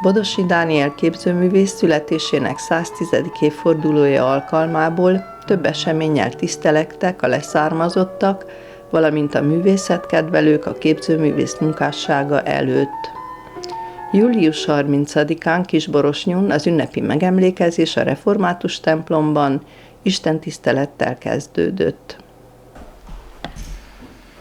Bodosi Dániel képzőművész születésének 110. évfordulója alkalmából több eseménnyel tisztelektek a leszármazottak, valamint a művészetkedvelők a képzőművész munkássága előtt. Július 30-án Kisborosnyún az ünnepi megemlékezés a református templomban istentisztelettel kezdődött.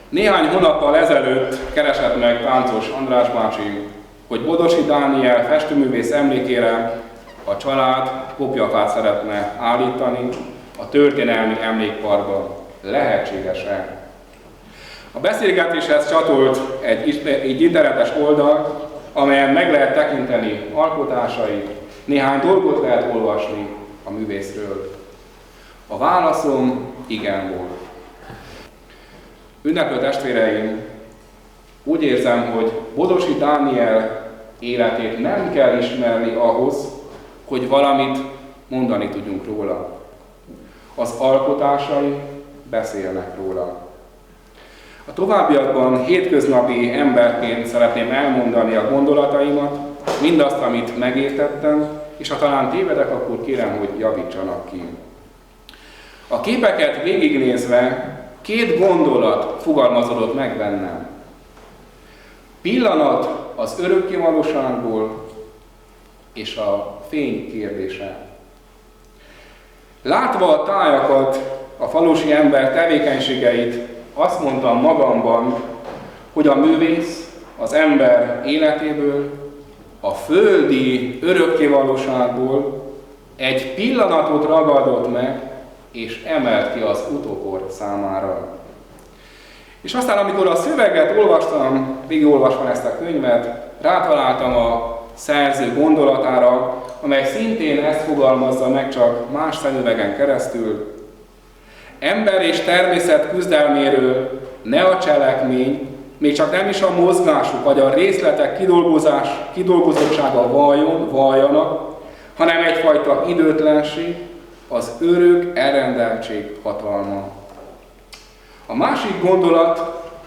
Néhány hónappal ezelőtt keresett meg Táncos András bácsi, hogy Bodosi Dániel festőművész emlékére a család kopjafát szeretne állítani a történelmi emlékparkban. Lehetséges-e? A beszélgetéshez csatolt egy internetes oldal, amelyen meg lehet tekinteni alkotásait, néhány dolgot lehet olvasni a művészről. A válaszom igen volt. Ünneplő testvéreim, úgy érzem, hogy Bodosi Dániel életét nem kell ismerni ahhoz, hogy valamit mondani tudjunk róla. Az alkotásai beszélnek róla. A továbbiakban hétköznapi emberként szeretném elmondani a gondolataimat, mindazt, amit megértettem, és ha talán tévedek, akkor kérem, hogy javítsanak ki. A képeket végignézve két gondolat fogalmazódott meg bennem. Pillanat az örökkévalóságból és a fény kérdése. Látva a tájakat, a falusi ember tevékenységeit, azt mondtam magamban, hogy a művész az ember életéből, a földi örökkévalóságból egy pillanatot ragadott meg, és emelt ki az utókor számára. És aztán, amikor a szöveget olvastam, végigolvasva ezt a könyvet, rátaláltam a szerző gondolatára, amely szintén ezt fogalmazza meg, csak más szemüvegen keresztül. Ember és természet küzdelméről ne a cselekmény, még csak nem is a mozgásuk, vagy a részletek kidolgozottsága valljanak, hanem egyfajta időtlenség, az örök elrendeltség hatalma. A másik gondolat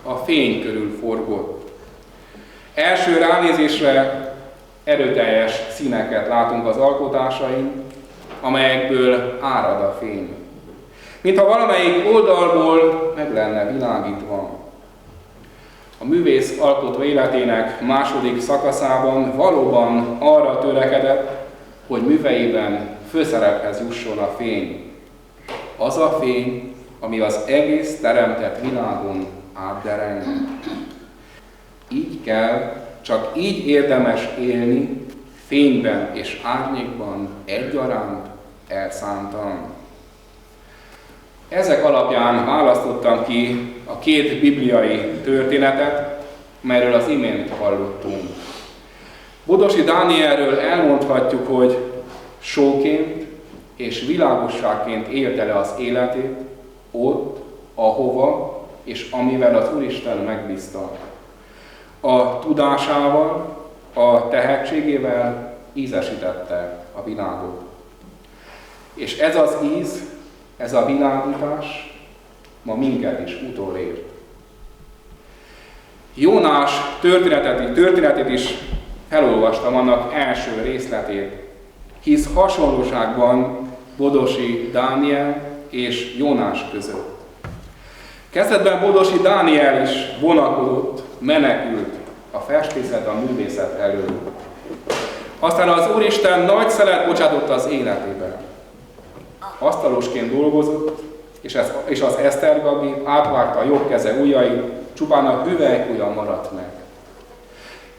a fény körül forgott. Első ránézésre erőteljes színeket látunk az alkotásain, amelyekből árad a fény. Mintha valamelyik oldalból meg lenne világítva. A művész alkotó életének második szakaszában valóban arra törekedett, hogy műveiben főszerephez jusson a fény. Az a fény, ami az egész teremtett világon átdereng. Így kell, csak így érdemes élni, fényben és árnyékban egyaránt elszántan. Ezek alapján választottam ki a két bibliai történetet, melyről az imént hallottunk. Bodosi Dánielről elmondhatjuk, hogy sóként és világosságként élte le az életét ott, ahova és amivel az Úristen megbízta. A tudásával, a tehetségével ízesítette a világot. És ez az íz, ez a világítás ma minket is utolért. Jónás történetét is felolvastam, annak első részletét, hisz hasonlóságban Bodosi Dániel és Jónás között. Kezdetben Bodosi Dániel is vonakodott, menekült a festészet, a művészet elől. Aztán az Úristen nagy szelet bocsátott az életébe. Asztalosként dolgozott, és az esztergagép átvágta a jobb keze ujjait, csupán a hüvelykujja maradt meg.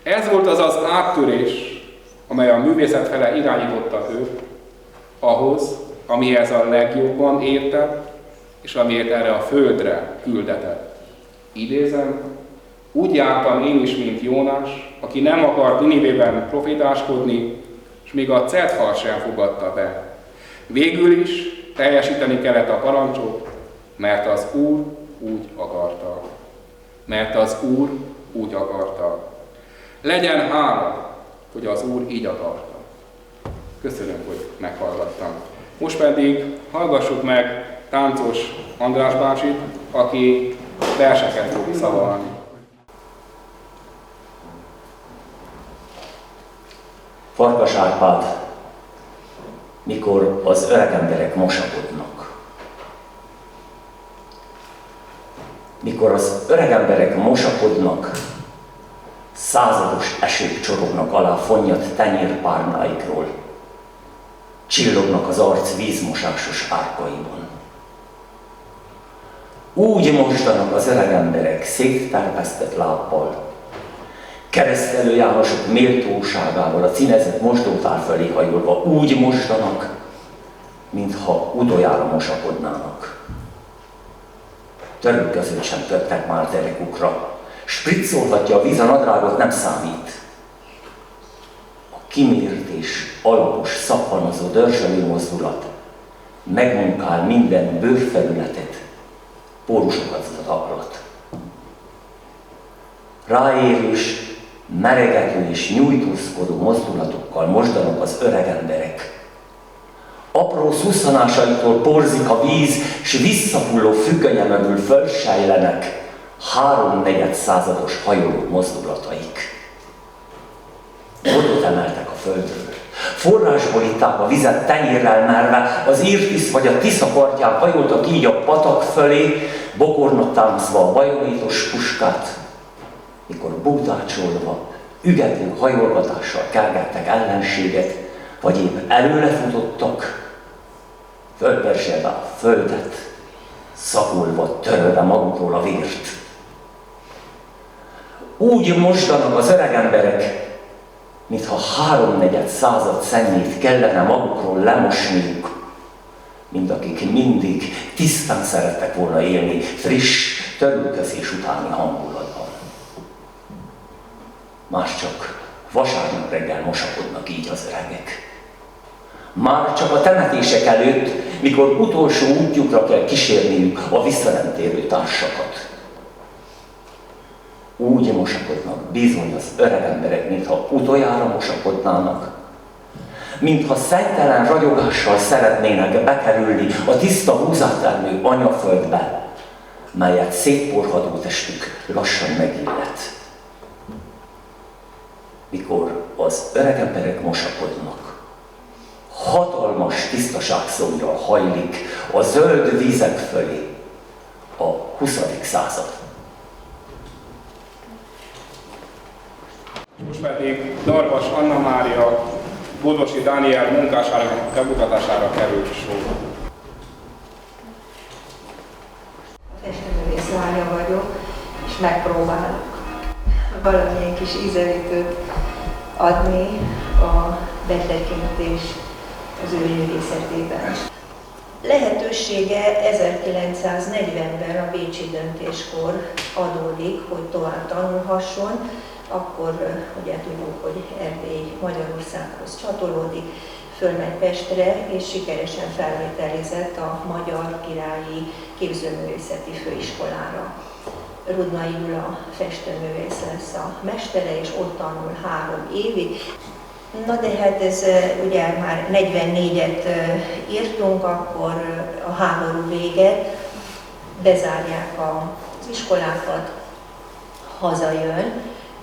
Ez volt az az áttörés, amely a művészet fele irányította őt, ahhoz, amihez a legjobban értett, és amiért erre a földre küldetett. Idézem, úgy jártam én is, mint Jónás, aki nem akart Ninivében profétáskodni, és még a cethal sem fogadta be. Végül is teljesíteni kellett a parancsot, mert az Úr úgy akarta. Mert az Úr úgy akarta. Legyen hála, hogy az Úr így akarta. Köszönöm, hogy meghallgattam. Most pedig hallgassuk meg Táncos András bácsit, aki verseket fog szavalni. Farkas Árpád, mikor az öreg emberek mosakodnak. Mikor az öreg emberek mosakodnak, százados esők csorognak alá fonnyat tenyérpárnáikról, csillognak az arc vízmosásos árkaiban. Úgy mostanak az öreg emberek szétterpesztett lábbal, keresztelő Jánosok méltóságával a cinezett mosdótár felé hajolva úgy mostanak, mintha utoljára mosakodnának. Törülközőt sem törtek már derekukra, spriccolhatja a víz a nadrágot, nem számít. A kimért és alapos, szappanozó, dörzsölő mozdulat megmunkál minden bőrfelületet, pórusokat taklat. Ráérős, meregető és nyújtózkodó mozdulatokkal mosdanak az öreg emberek. Apró szusszanásaitól porzik a víz, s visszahulló függönye mögül fölsejlenek 3/4 százados hajoló mozdulataik. Bodot emeltek a földről. Forrásból itták a vizet tenyérrel merve, az Írtisz vagy a Tisza partján hajoltak így a patak fölé, bokornak támaszva a bajonítos puskát, mikor bugdácsolva, ügető hajolgatással kergettek ellenséget, vagy épp előle futottak, fölperzselve a földet, szagolva, törölve magukról a vért. Úgy mosdanak az öreg emberek, mintha 3/4 század szennyét kellene magukról lemosniuk, mint akik mindig tisztán szerettek volna élni friss, törülközés utáni hangulatban. Más csak vasárnap reggel mosakodnak így az öregek. Már csak a temetések előtt, mikor utolsó útjukra kell kísérniük a vissza nem térő társakat. Úgy mosakodnak bizony az öreg emberek, mintha utoljára mosakodnának, mintha szentelen ragyogással szeretnének bekerülni a tiszta húzátermő anyaföldbe, melyet szétporhadó testük lassan megillet. Mikor az öreg emberek mosakodnak, hatalmas tisztaságszóra hajlik a zöld vízek fölé a 20. század. Most pedig Darvas Anna Mária, Bodosi Dániel munkásának bemutatására került sor. Festőművész lánya vagyok, és megpróbálok valamilyen kis ízelítőt adni a betekintés az ő művészetében. Lehetősége 1940-ben a bécsi döntéskor adódik, hogy tovább tanulhasson. Akkor ugye tudjuk, hogy Erdély Magyarországhoz csatolódik, fölmegy Pestre, és sikeresen felvételizett a Magyar Királyi Képzőművészeti Főiskolára. Rudnai Gyula festőművész lesz a mestere, és ott tanul 3 évig. Na de hát ez ugye már 44-et írtunk, akkor a háború véget, bezárják az iskolákat, hazajön,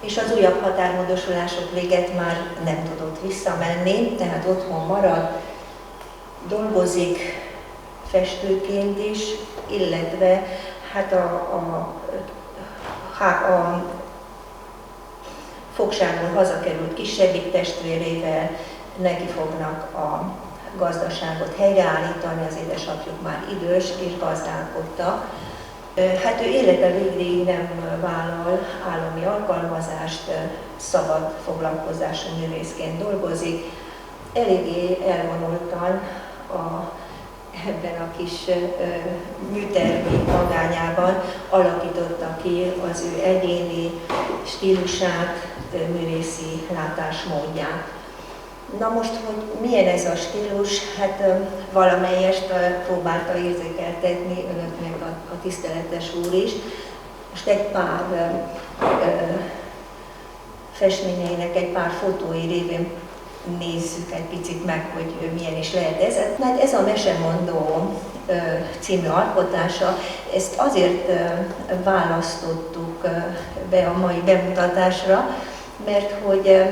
és az újabb határmódosulások véget már nem tudott visszamenni, tehát otthon marad, dolgozik festőként is, illetve hát a fogságból hazakerült kisebbik testvérével neki fognak a gazdaságot helyreállítani, az édesapjuk már idős és gazdálkodtak. Hát ő élete végéig nem vállal állami alkalmazást, szabad foglalkozású művészként dolgozik. Eléggé elvonultan ebben a kis műtermi magányában alakította ki az ő egyéni stílusát, művészi látásmódját. Na most, hogy milyen ez a stílus, hát valamelyest próbálta érzékeltetni önöknek a tiszteletes úr is. Most egy pár festményeinek egy pár fotói révén nézzük egy picit meg, hogy milyen is lehet ez. Hát ez a Mesemondó című alkotása, ezt azért választottuk be a mai bemutatásra, mert hogy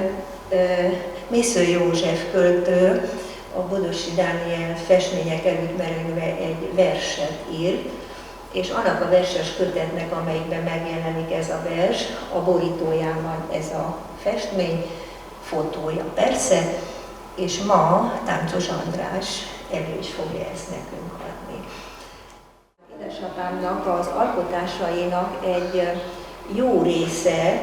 Mészöly József költő a Bodossy Dániel Festmények előtt merengve egy verset ír, és annak a verses kötetnek, amelyikben megjelenik ez a vers, a borítóján van ez a festmény, fotója persze, és ma Táncos András elő is fogja ezt nekünk adni. Édesapámnak az alkotásainak egy jó része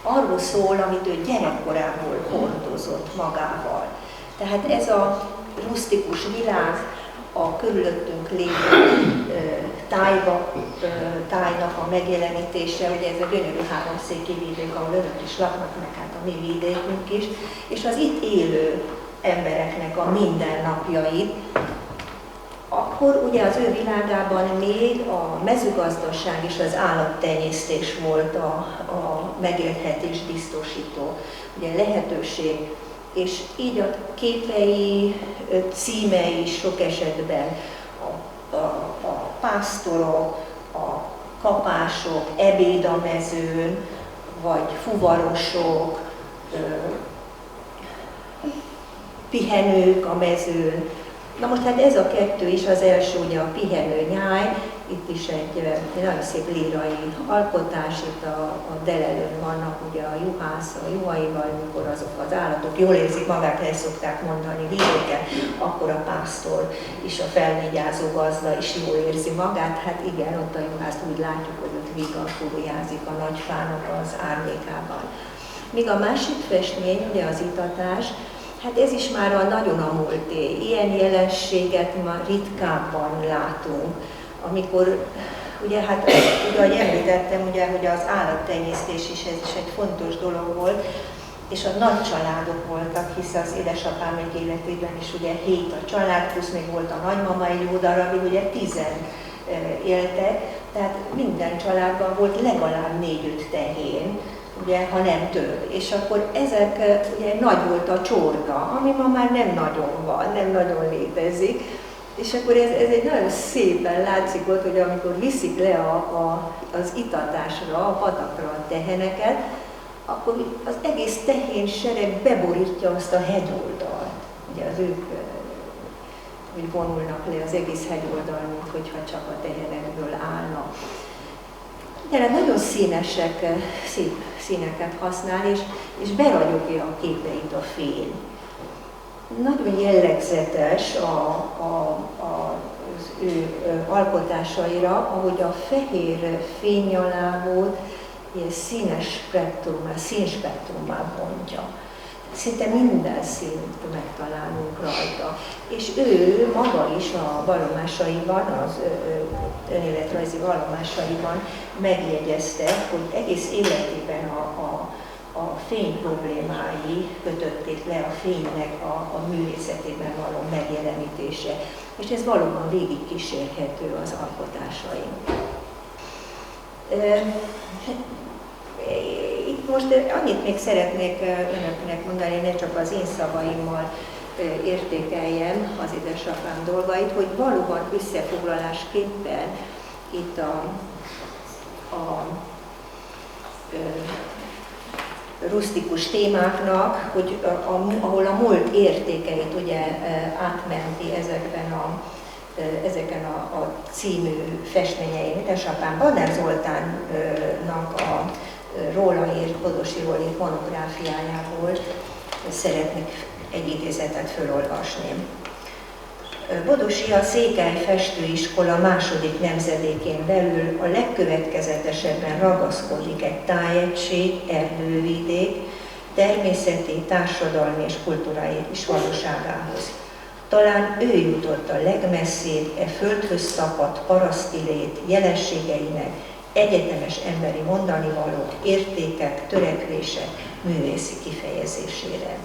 arról szól, amit ő gyerekkorából hordozott magával. Tehát ez a rusztikus világ, a körülöttünk lévő tájnak a megjelenítése, ugye ez a gyönyörű háromszéki vidék, ahol önök is laknak, meg hát a mi vidékünk is, és az itt élő embereknek a mindennapjait, akkor ugye az ő világában még a mezőgazdaság és az állattenyésztés volt a megélhetés biztosító ugye lehetőség, és így a képei, címei sok esetben a pásztorok, a kapások, ebéd a mezőn, vagy fuvarosok, pihenők a mezőn. Na most hát ez a kettő is, az első ugye a pihenő nyáj, itt is egy nagyon szép lírai alkotás, itt a delelőn vannak ugye a juhász, a juhaival, mikor azok az állatok jól érzik magát, el szokták mondani vidéken, akkor a pásztor és a felvigyázó gazda is jól érzi magát. Hát igen, ott a juhászt úgy látjuk, hogy ott vígan furujázik a nagy fának az árnyékában. Míg a másik festmény, ugye az itatás, hát ez is már nagyon a múlté. Ilyen jelenséget már ritkábban látunk, amikor, ugye hát, ugye, ahogy említettem, ugye, hogy az állattenyésztés is, ez is egy fontos dolog volt, és a nagy családok voltak, hisz az édesapám még életében is ugye 7 a család, plusz még volt a nagymama egy jó darabig, ugye 10 éltek, tehát minden családban volt legalább 4-5 tehén, ugye, ha nem több. És akkor ezek, ugye nagy volt a csorda, ami ma már nem nagyon van, nem nagyon létezik. És akkor ez egy nagyon szépen látszik ott, hogy amikor viszik le az itatásra, a patakra a teheneket, akkor az egész tehén sereg beborítja azt a hegyoldalt. Ugye az ők úgy vonulnak le az egész hegyoldal, mint hogyha csak a tehenekből állnak. De nagyon színesek, szép színeket használ, és beragyogja a képeit a fény. Nagyon jellegzetes az ő alkotásaira, ahogy a fehér fénynyalábot ilyen színspektrummá bontja. Szinte minden színt megtalálunk rajta. És ő maga is a vallomásaiban, az önéletrajzi vallomásaiban megjegyezte, hogy egész életében a fény problémái kötötték le a fénynek a művészetében való megjelenítése. És ez valóban végig kísérhető az alkotásaink. Itt most annyit még szeretnék önöknek mondani, ne csak az én szavaimmal értékeljem az édesapám dolgait, hogy valóban összefoglalásképpen itt rusztikus témáknak, hogy ahol a múlt értékeit ugye átmenti ezeken a című festményein. Édesapám Badár Zoltánnak a róla írt, Bodosszyról írt monográfiájából szeretnék egy idézetet felolvasni. Bodossy a Székely Festőiskola második nemzedékén belül a legkövetkezetesebben ragaszkodik egy tájegység, erdővidék, természeti, társadalmi és kulturális valóságához. Talán ő jutott a legmesszébb e földhöz szakadt paraszti lét jelenségeinek, egyetemes emberi mondanivalók, értékek, törekvések művészi kifejezésére.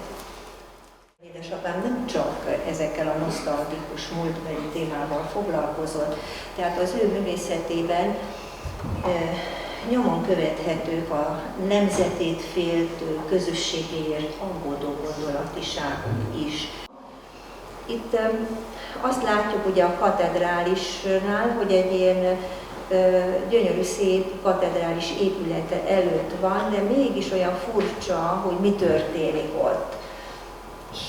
Édesapám nem csak ezekkel a nosztalgikus múltbeli témával foglalkozott, tehát az ő művészetében nyomon követhetők a nemzetét féltő, közösségéért aggódó gondolatiságok is. Itt azt látjuk ugye a katedrálisnál, hogy egy ilyen gyönyörű szép katedrális épülete előtt van, de mégis olyan furcsa, hogy mi történik ott.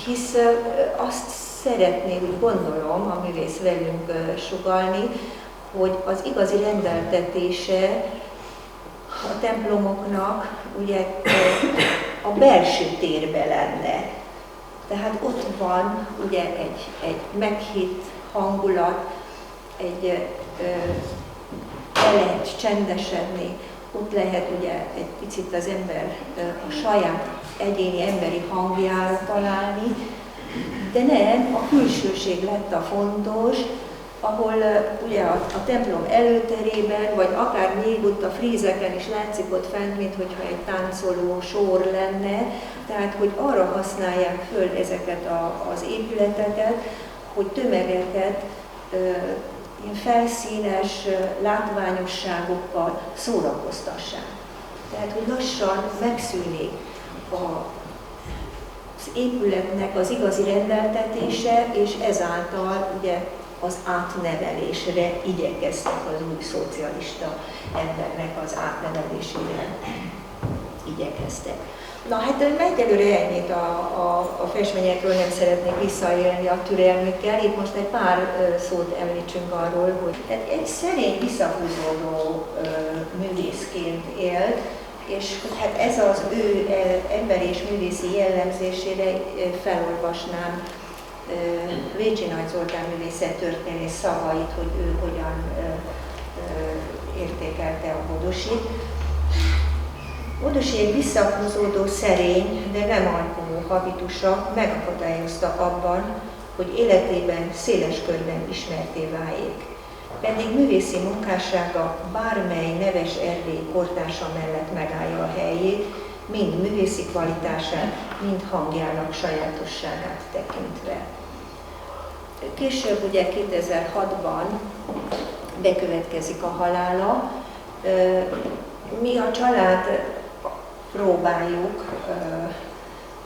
Hisz azt szeretné, úgy gondolom, a művész velünk sugallni, hogy az igazi rendeltetése a templomoknak ugye a belső térbe lenne. Tehát ott van ugye egy meghitt hangulat, el lehet csendesedni, ott lehet ugye egy picit az ember a saját egyéni emberi hangjára találni, de nem, a külsőség lett a fontos, ahol ugye a templom előterében, vagy akár még ott a frízeken is látszik ott fent, mintha egy táncoló sor lenne, tehát hogy arra használják föl ezeket az épületeket, hogy tömegeket ilyen felszínes látványosságokkal szórakoztassák. Tehát, hogy lassan megszűnik az épületnek az igazi rendeltetése, és ezáltal ugye az átnevelésre igyekeztek, az új szocialista embernek az átnevelésére igyekeztek. Na hát egyelőre ennyit a festményekről, nem szeretnék visszaélni a türelmükkel. Itt most egy pár szót említsünk arról, hogy egy szerény, visszahúzódó művészként élt, és hát ez az ő emberi és művészi jellemzésére felolvasnám Vécsi Nagy Zoltán művészettörténész szavait, hogy ő hogyan értékelte a Bodosit. Bodosi egy visszahúzódó, szerény, de nem alkohol habitusa megakadályozta abban, hogy életében széles körben ismertté váljék. Pedig művészi munkássága bármely neves erdélyi kortársa mellett megállja a helyét, mind művészi kvalitását, mind hangjának sajátosságát tekintve. Később, ugye 2006-ban bekövetkezik a halála. Mi a család próbáljuk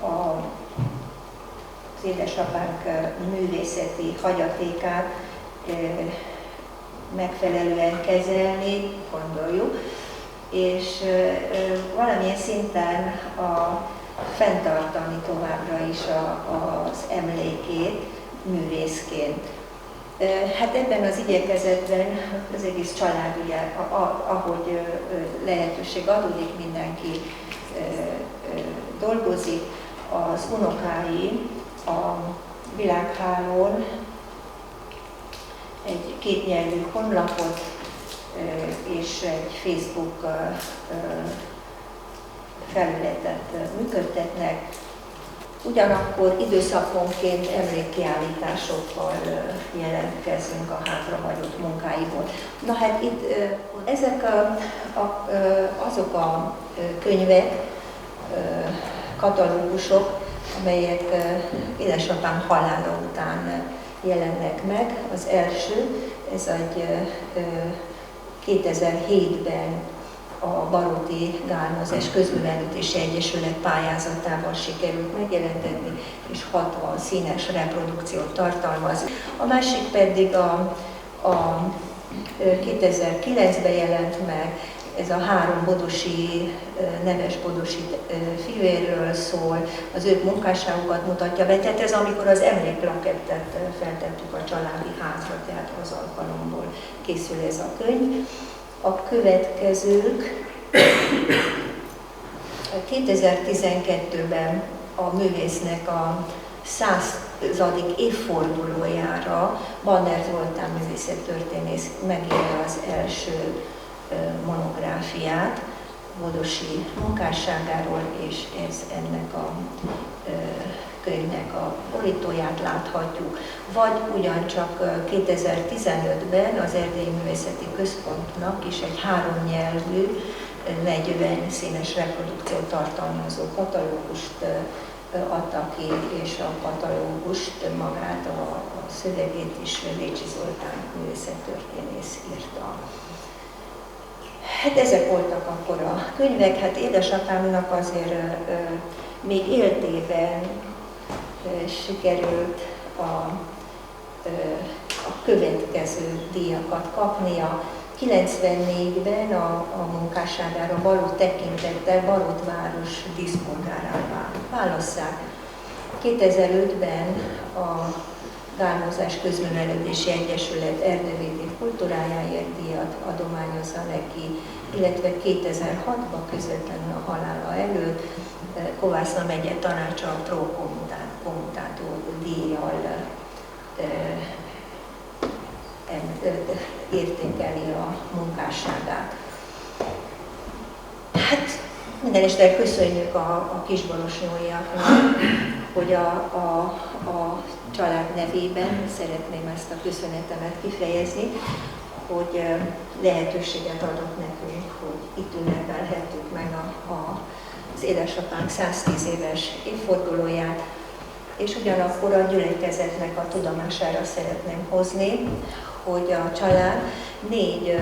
az édesapánk művészeti hagyatékát megfelelően kezelni, gondoljuk, és valamilyen szinten fenntartani továbbra is az emlékét művészként. Hát ebben az igyekezetben az egész család, ugye, ahogy lehetőség adódik, mindenki dolgozik, az unokái a világhálón egy kétnyelvű honlapot és egy Facebook felületet működtetnek. Ugyanakkor időszakonként emlékkiállításokkal jelentkezünk a hátrahagyott munkáiból. Na hát itt ezek azok a könyvek, katalógusok, amelyek édesapám halála után jelennek meg. Az első, ez egy 2007-ben a Baróti Gálmozes Közművelődési Egyesület pályázatával sikerült megjelentetni, és 60 színes reprodukciót tartalmaz. A másik pedig a 2009-ben jelent meg, ez a 3 bodosi, neves bodosi fivérről szól, az ők munkásságukat mutatja be. Tehát ez amikor az emlékplakettet feltettük a családi házra, tehát az alkalomból készül ez a könyv. A következők 2012-ben a művésznek a 100. évfordulójára Banner Zoltán művészettörténész megírja az első monográfiát Bodosi munkásságáról, és ez ennek a könyvnek a borítóját láthatjuk. Vagy ugyancsak 2015-ben az Erdélyi Művészeti Központnak is egy 3 nyelvű, 40 színes reprodukciót tartalmazó katalógust adta ki, és a katalógust magát, a szövegét is Vécsi Zoltán művészettörténész írta. Hát ezek voltak akkor a könyvek. Hát édesapámnak azért még éltében sikerült a következő díjakat kapnia. 94-ben a munkásságára való tekintettel Barótváros díszpolgárává válasszák. 2005-ben a Gálmozás Közművelődési Egyesület erdővédő kultúrájáért díjat adományozza neki, illetve 2006-ban közvetlenül a halála előtt Kovászna megye tanácsa a Pro Commutatio díjjal értékeli a munkásságát. Hát minden este köszönjük a kisborosnyóiaknak, hogy a család nevében szeretném ezt a köszönetemet kifejezni, hogy lehetőséget adott nekünk, hogy itt ünnepelhettük meg az édesapánk 110 éves évfordulóját, és ugyanakkor a gyülekezetnek a tudomására szeretném hozni, hogy a család 4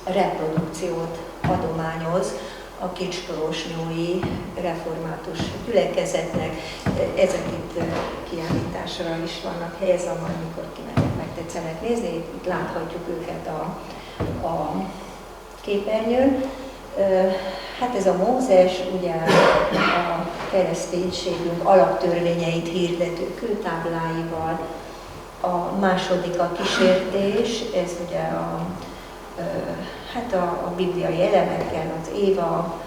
reprodukciót adományoz a Kicskorosnyói Református Gyülekezetnek. Ezek itt kiállításra is vannak helyezve, majd mikor kimennek, megtetszenek nézni, itt láthatjuk őket a képernyőn. Hát ez a Mózes, ugye a kereszténységünk alaptörvényeit hirdető kőtábláival, a második a kísértés, ez ugye a bibliai elemekkel, az Éva,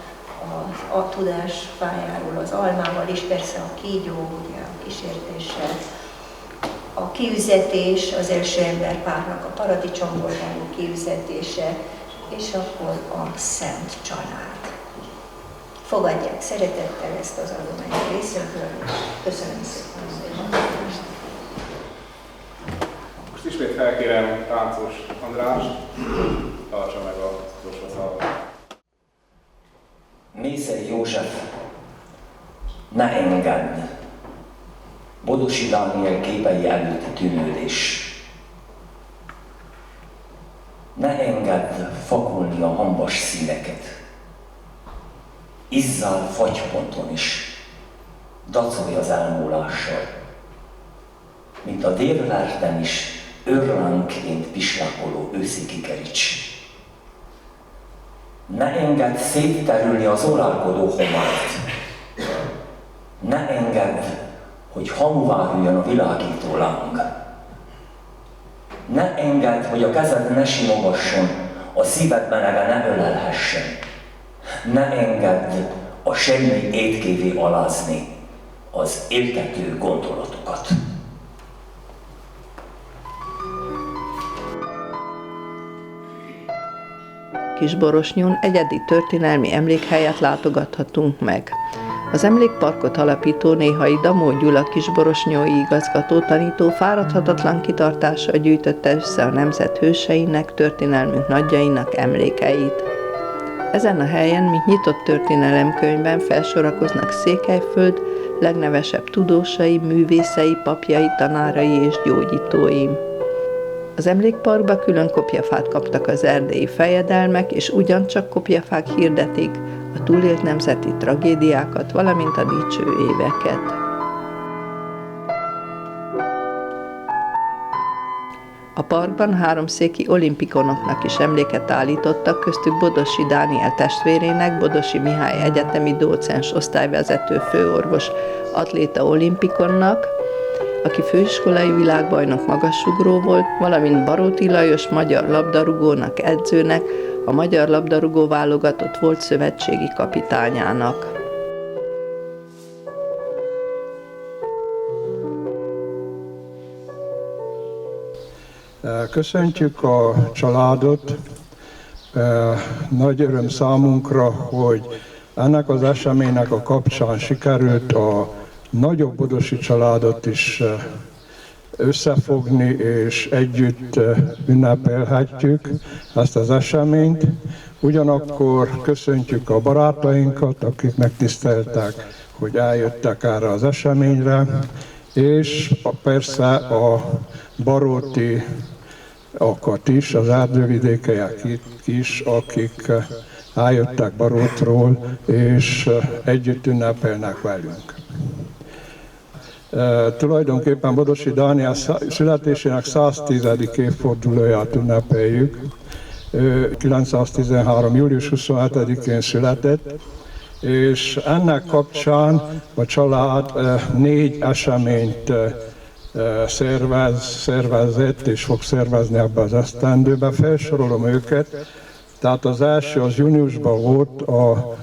a tudás fájáról, az almával, és persze a kígyó, ugye a kísértéssel. A kiüzetés, az első emberpárnak a paradicsomból való kiüzetése, és akkor a Szent Család. Fogadják szeretettel ezt az adományt részünkről. Köszönöm szépen a meghallgatást. Most ismét felkérem Táncos Andrást, tartsa meg a utolsó szalvat. Mészei József, ne engedd! Bodosi Dániel képei előtti tűnődés. Ne engedd fakulni a hambas színeket. Izzál fagyponton is, dacolj az elmúlással. Mint a délverten is őrlánként pislákoló őszi kikerics. Ne engedd szétterülni az uralkodó homályt. Ne engedd, hogy hamuvá hűljön a világító láng. Ne engedd, hogy a kezed ne simogasson, a szíved menege ne ölelhessen. Ne engedd a semmi étkévé alázni az éltető gondolatokat. Kisborosnyón egyedi történelmi emlékhelyet látogathatunk meg. Az emlékparkot alapító néhai Damó Gyula kisborosnyói igazgató tanító fáradhatatlan kitartással gyűjtötte össze a nemzet hőseinek, történelmünk nagyjainak emlékeit. Ezen a helyen, mint nyitott történelemkönyvben felsorakoznak Székelyföld legnevesebb tudósai, művészei, papjai, tanárai és gyógyítói. Az emlékparkba külön kopjafát kaptak az erdélyi fejedelmek, és ugyancsak kopjafák hirdetik a túlélt nemzeti tragédiákat, valamint a dicső éveket. A parkban háromszéki olimpikonoknak is emléket állítottak, köztük Bodosi Dániel testvérének, Bodosi Mihály egyetemi docens, osztályvezető, főorvos, atléta olimpikonnak, aki főiskolai világbajnok magasugró volt, valamint Baróti Lajos magyar labdarúgónak, edzőnek, a magyar labdarúgó válogatott volt szövetségi kapitányának. Köszöntjük a családot. Nagy öröm számunkra, hogy ennek az eseménynek a kapcsán sikerült a nagyobb bodosi családot is összefogni, és együtt ünnepelhetjük ezt az eseményt. Ugyanakkor köszöntjük a barátainkat, akik megtiszteltek, hogy eljöttek erre az eseményre, és persze a baróti is, az erdővidékeiek is, akik eljöttek Barótról, és együtt ünnepelnek velünk. Tulajdonképpen Bodosi Dániel születésének 110. évfordulóját ünnepeljük. 913. július 27-én született, és ennek kapcsán a család 4 eseményt szervezett és fog szervezni ebbe az esztendőbe. Felsorolom őket. Tehát az első az júniusban volt a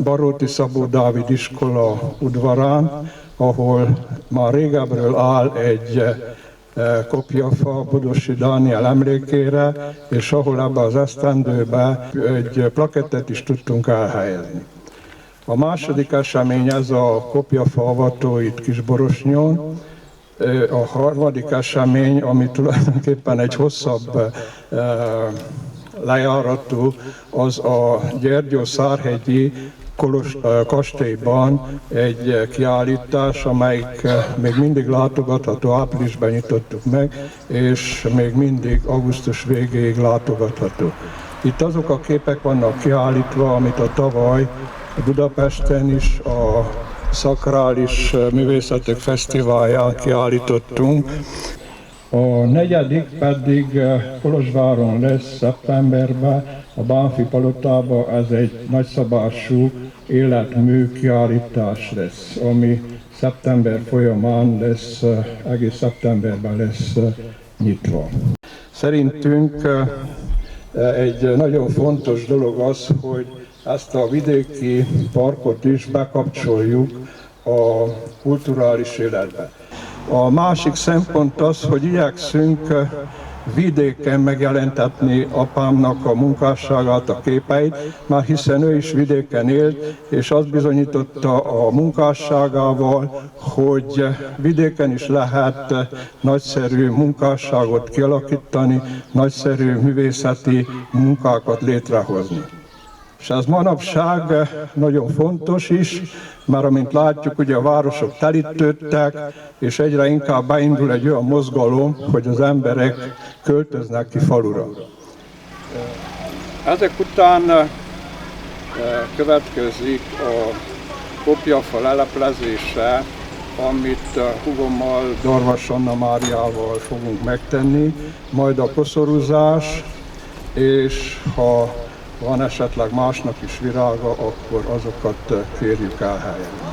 Baróti Szabó Dávid iskola udvarán, ahol már régebről áll egy kopjafa Bodosi Dániel emlékére, és ahol ebbe az esztendőbe egy plakettet is tudtunk elhelyezni. A második esemény ez a kopjafa avató itt Kisborosnyon. A harmadik esemény, ami tulajdonképpen egy hosszabb lejáratú, az a Gyergyó-Szárhegyi kastélyban egy kiállítás, amelyik még mindig látogatható, áprilisban nyitottuk meg, és még mindig augusztus végéig látogatható. Itt azok a képek vannak kiállítva, amit a tavaly Budapesten is a Szakrális Művészetek Fesztiválján kiállítottunk. A negyedik pedig Kolozsváron lesz szeptemberben, a Bánffy palotában. Ez egy nagyszabású életmű kiállítás lesz, ami szeptember folyamán lesz, egész szeptemberben lesz nyitva. Szerintünk egy nagyon fontos dolog az, hogy ezt a vidéki parkot is bekapcsoljuk a kulturális életbe. A másik szempont az, hogy igyekszünk vidéken megjelentetni apámnak a munkásságát, a képeit, már hiszen ő is vidéken élt, és azt bizonyította a munkásságával, hogy vidéken is lehet nagyszerű munkásságot kialakítani, nagyszerű művészeti munkákat létrehozni. És ez manapság nagyon fontos is, mert amint látjuk, ugye a városok telítődtek, és egyre inkább beindul egy olyan mozgalom, hogy az emberek költöznek ki falura. Ezek után következik a kopjafa leleplezése, amit húgommal, Darvas Anna Máriával fogunk megtenni, majd a koszorúzás, és ha van esetleg másnak is virága, akkor azokat kérjük elhelyezni.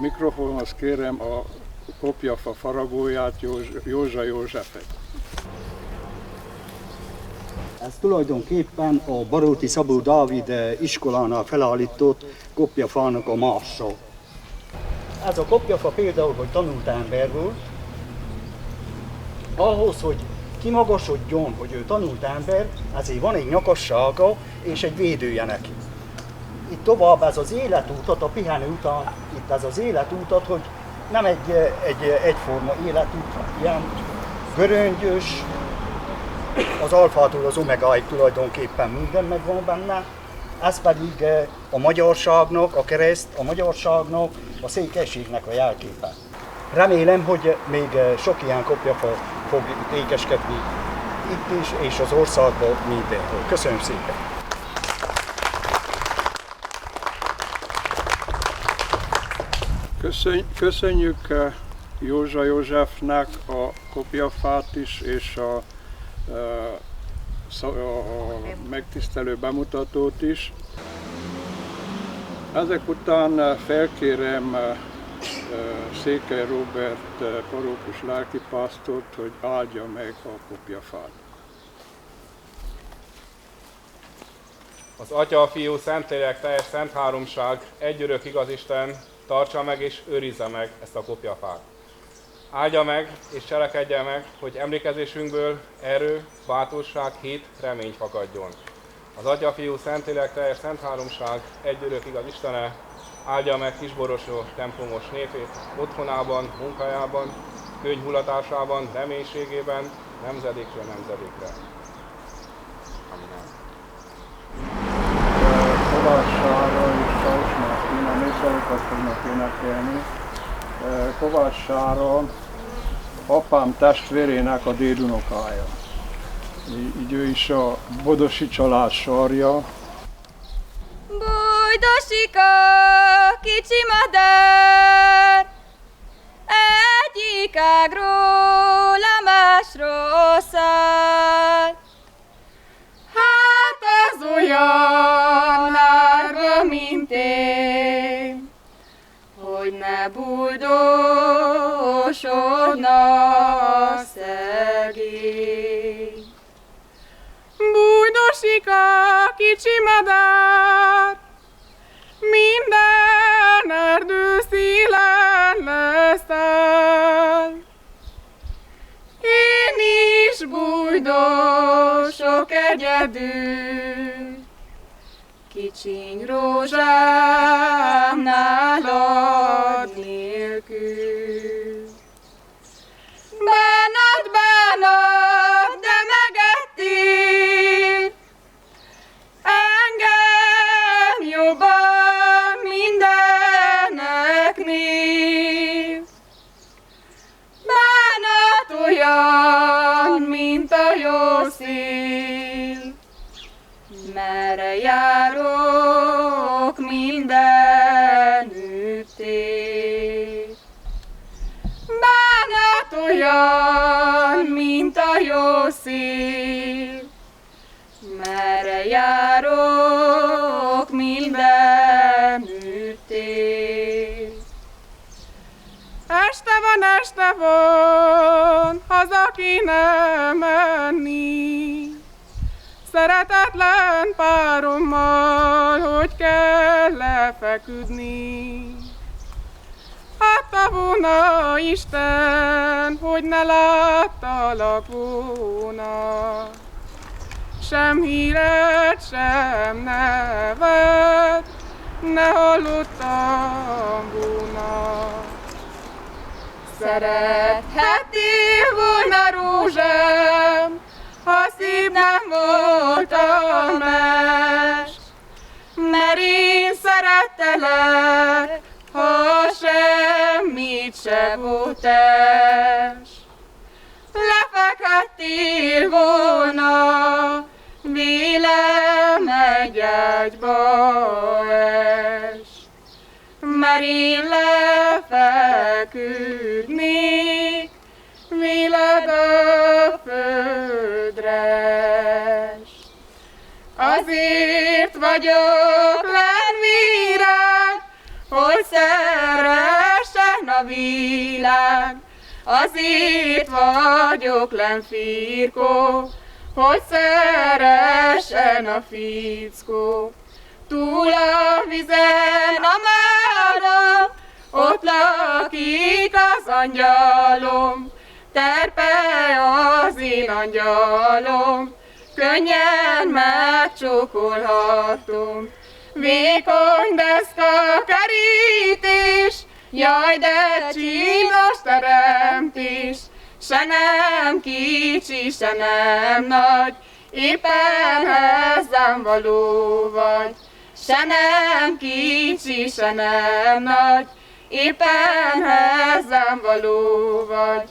Mikrofonhoz kérem a kopjafa faragóját, Józsa Józsefet. Ez tulajdonképpen a Baróti Szabó Dávid iskolánál felállított kopjafának a mása. Ez a kopjafa például, hogy tanult ember volt, ahhoz, hogy kimagasodjon, hogy ő tanult ember, ezért van egy nyakassága és egy védője neki. Itt tovább ez az életútat, a pihenő után, itt ez az életútat, hogy nem egy egyforma életút, ilyen göröngyös, az alfától az omegáig tulajdonképpen minden megvan benne, ez pedig a magyarságnak, a kereszt, a magyarságnak, a székelységnek a jelképe. Remélem, hogy még sok ilyen kopjafa fog ékeskedni itt is, és az országban mindenhol. Köszönöm szépen! Köszönjük Józsa Józsefnek a kopjafát is, és a megtisztelő bemutatót is. Ezek után felkérem Székely Róbert parókus lelkipásztort, hogy áldja meg a kopjafát. Az Atya, a Fiú, Szentlélek, teljes szent háromság, egy örök igaz Isten, tartsa meg és őrizze meg ezt a kopjafát. Áldja meg és cselekedje meg, hogy emlékezésünkből erő, bátorság, hit, remény fakadjon. Az Atya, Fiú, Szentlélek, teljes szent háromság, egy örök igaz Istene, áldja meg Kisborosó templomos népét, otthonában, munkájában, könyvhulatásában, reménységében, nemzedékről nemzedékre. Amen. Kovács Sára és Saus Mártina népdalokat fognak énekelni. Kovács Sára apám testvérének a dédunokája. Így ő is a Bodosi család sarja. Bujdosika, kicsi madár, egyik ágról a másról száll. Hát ez olyan árva, mint én, hogy ne bújdosodna szegény. Bújdosika, kicsi madár, minden erdő szílen leszáll. Én is bújdosok egyedül, kicsiny rózsám nálad nélkül. Bánat, bánat, de megettél engem jobban mindeneknél. Bánat olyan, mint a jó szél, merre járok mindenütt él. Bánat olyan, mint a jó szél, merre járok mindenütt él. Este van, haza kéne menni, szeretetlen párommal, hogy kell lefeküdni. Adta volna Isten, hogy ne láttalak volna, sem híret, sem nevet ne hallottam volna. Szerethettél volna rózsám, ha szép nem volt a mest, mert én szerettelek, ha semmit se volt es. Lefekhettél volna vélem egy ágyba es, mert én lefeküdnék véled a földre es. Azért vagyok lenvirág, hogy szeressen a világ. Azért vagyok len firkó, hogy szeressen a fickó. Túl a vizen a márom, ott lakik az angyalom. Terpe az én angyalom, könnyen megcsókolhatom. Vékony deszka kerítés, jaj, de csinos teremtés. Se nem kicsi, se nem nagy, éppen hozzám való vagy. Se nem kicsi, se nem nagy, éppen hozzám való vagy.